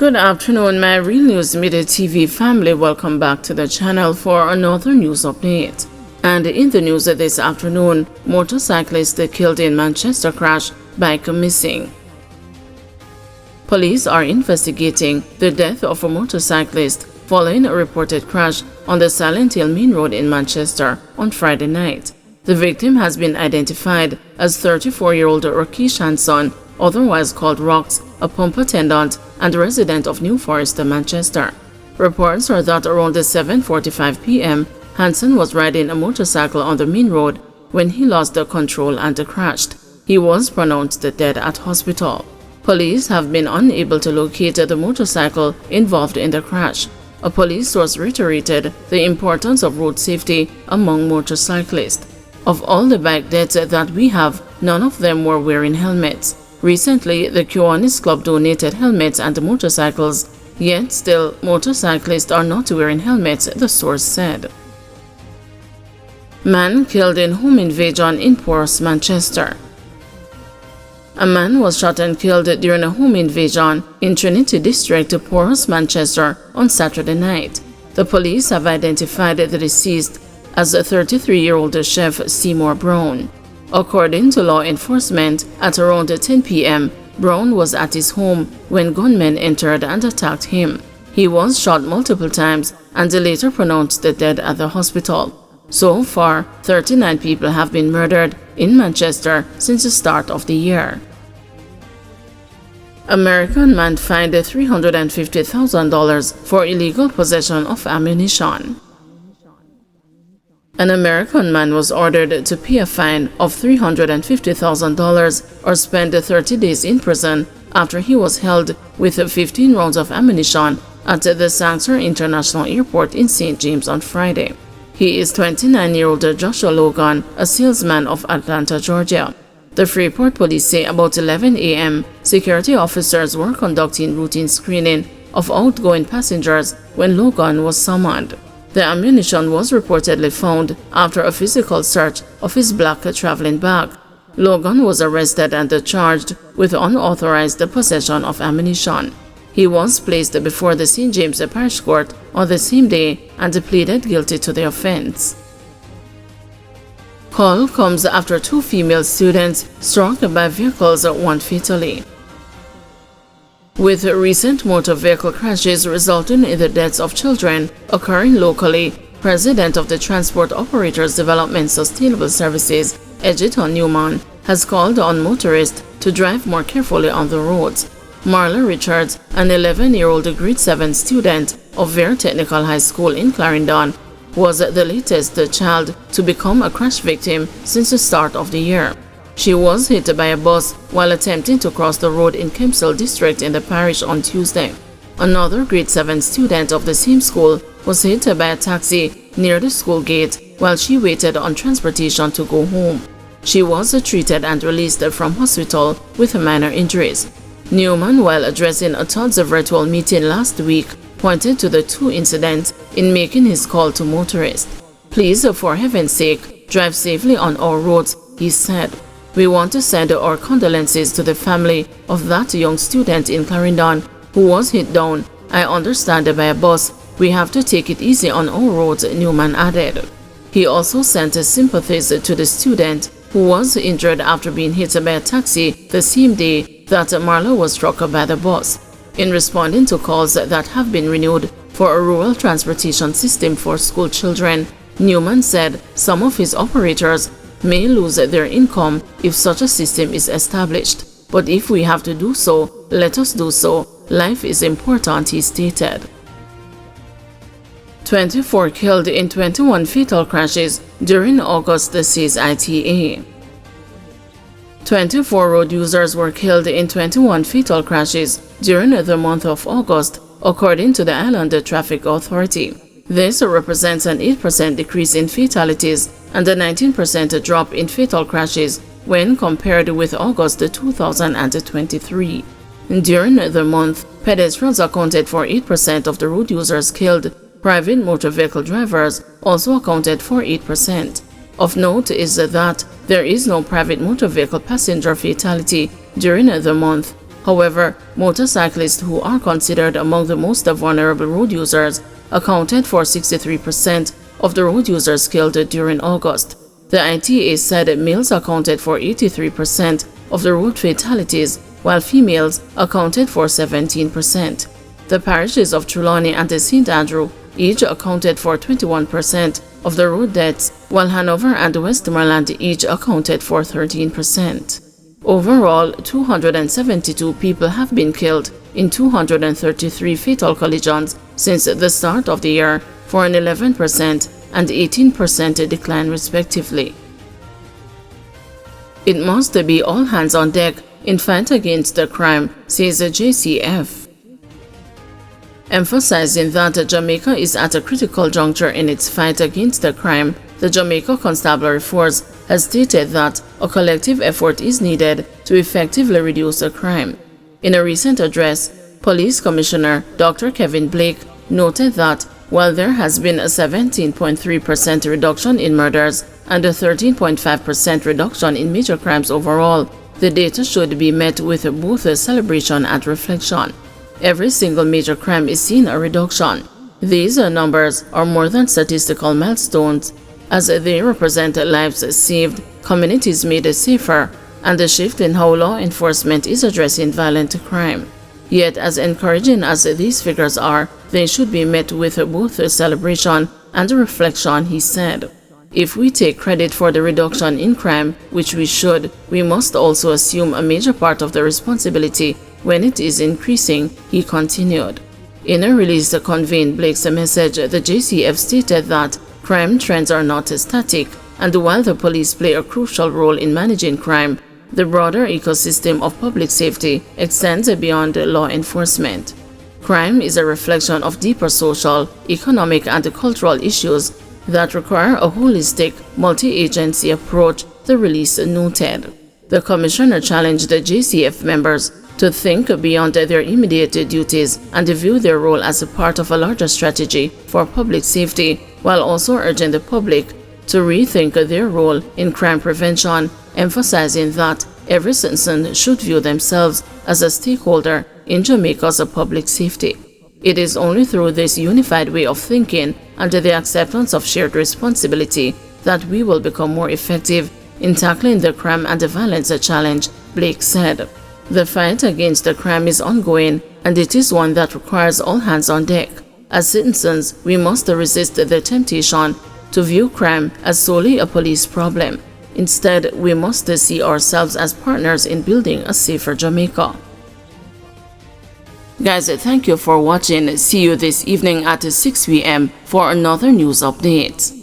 Good afternoon, my Real News Midday TV family. Welcome back to the channel for another news update. And in the news this afternoon, motorcyclist killed in Manchester crash, bike missing. Police are investigating the death of a motorcyclist following a reported crash on the Silent Hill Main Road in Manchester on Friday night. The victim has been identified as 34-year-old Rakesh Hanson, otherwise called Rox, a pump attendant and a resident of New Forest, Manchester. Reports are that around 7:45 p.m., Hanson was riding a motorcycle on the main road when he lost the control and crashed. He was pronounced dead at hospital. Police have been unable to locate the motorcycle involved in the crash. A police source reiterated the importance of road safety among motorcyclists. Of all the bike deaths that we have, none of them were wearing helmets. Recently, the Kiwanis Club donated helmets and motorcycles, yet still motorcyclists are not wearing helmets, the source said. Man killed in home invasion in Porus, Manchester. A man was shot and killed during a home invasion in Trinity District, Porus, Manchester on Saturday night. The police have identified the deceased as a 33-year-old Chef Seymour Brown. According to law enforcement, at around 10 p.m., Brown was at his home when gunmen entered and attacked him. He was shot multiple times and later pronounced dead at the hospital. So far, 39 people have been murdered in Manchester since the start of the year. American man fined $350,000 for illegal possession of ammunition. An American man was ordered to pay a fine of $350,000 or spend 30 days in prison after he was held with 15 rounds of ammunition at the Sanctuary International Airport in St. James on Friday. He is 29-year-old Joshua Logan, a salesman of Atlanta, Georgia. The Freeport police say about 11 a.m., security officers were conducting routine screening of outgoing passengers when Logan was summoned. The ammunition was reportedly found after a physical search of his black traveling bag. Logan was arrested and charged with unauthorized possession of ammunition. He was placed before the St. James Parish Court on the same day and pleaded guilty to the offense. Call comes after two female students struck by vehicles, one fatally. With recent motor vehicle crashes resulting in the deaths of children occurring locally, President of the Transport Operators Development Sustainable Services, Edgerton Newman, has called on motorists to drive more carefully on the roads. Marla Richards, an 11-year-old grade 7 student of Vere Technical High School in Clarendon, was the latest child to become a crash victim since the start of the year. She was hit by a bus while attempting to cross the road in Kempsell District in the parish on Tuesday. Another grade 7 student of the same school was hit by a taxi near the school gate while she waited on transportation to go home. She was treated and released from hospital with minor injuries. Newman, while addressing a TODS virtual meeting last week, pointed to the two incidents in making his call to motorists. "Please, for heaven's sake, drive safely on our roads," he said. "We want to send our condolences to the family of that young student in Clarendon who was hit down. I understand by a bus. We have to take it easy on our roads," Newman added. He also sent his sympathies to the student who was injured after being hit by a taxi the same day that Marla was struck by the bus. In responding to calls that have been renewed for a rural transportation system for school children, Newman said some of his operators may lose their income if such a system is established. But if we have to do so, let us do so. Life is important, he stated. 24 killed in 21 fatal crashes during August, says ITA. 24 road users were killed in 21 fatal crashes during the month of August, according to the Island Traffic Authority. This represents an 8% decrease in fatalities and a 19% drop in fatal crashes when compared with August 2023. During the month, pedestrians accounted for 8% of the road users killed. Private motor vehicle drivers also accounted for 8%. Of note is that there is no private motor vehicle passenger fatality during the month. However, motorcyclists, who are considered among the most vulnerable road users, accounted for 63% of the road users killed during August. The ITA said males accounted for 83% of the road fatalities, while females accounted for 17%. The parishes of Trelawney and St. Andrew each accounted for 21% of the road deaths, while Hanover and Westmoreland each accounted for 13%. Overall, 272 people have been killed in 233 fatal collisions since the start of the year, for an 11% and 18% decline respectively. It must be all hands on deck in fight against the crime, says the JCF. Emphasizing that Jamaica is at a critical juncture in its fight against the crime, the Jamaica Constabulary Force has stated that a collective effort is needed to effectively reduce the crime. In a recent address, Police Commissioner Dr. Kevin Blake noted that while there has been a 17.3% reduction in murders and a 13.5% reduction in major crimes overall, the data should be met with both a celebration and reflection. Every single major crime is seeing a reduction. These numbers are more than statistical milestones, as they represent lives saved, communities made safer, and a shift in how law enforcement is addressing violent crime. Yet, as encouraging as these figures are, they should be met with both a celebration and a reflection, he said. If we take credit for the reduction in crime, which we should, we must also assume a major part of the responsibility when it is increasing, he continued. In a release conveying Blake's message, the JCF stated that crime trends are not static, and while the police play a crucial role in managing crime, the broader ecosystem of public safety extends beyond law enforcement. Crime is a reflection of deeper social, economic, and cultural issues that require a holistic, multi-agency approach, the release noted. The Commissioner challenged the JCF members to think beyond their immediate duties and view their role as a part of a larger strategy for public safety, while also urging the public to rethink their role in crime prevention, emphasizing that every citizen should view themselves as a stakeholder in Jamaica's public safety. It is only through this unified way of thinking and the acceptance of shared responsibility that we will become more effective in tackling the crime and the violence challenge, Blake said. The fight against the crime is ongoing, and it is one that requires all hands on deck. As citizens, we must resist the temptation to view crime as solely a police problem. Instead, we must see ourselves as partners in building a safer Jamaica. Guys, thank you for watching. See you this evening at 6 p.m. for another news update.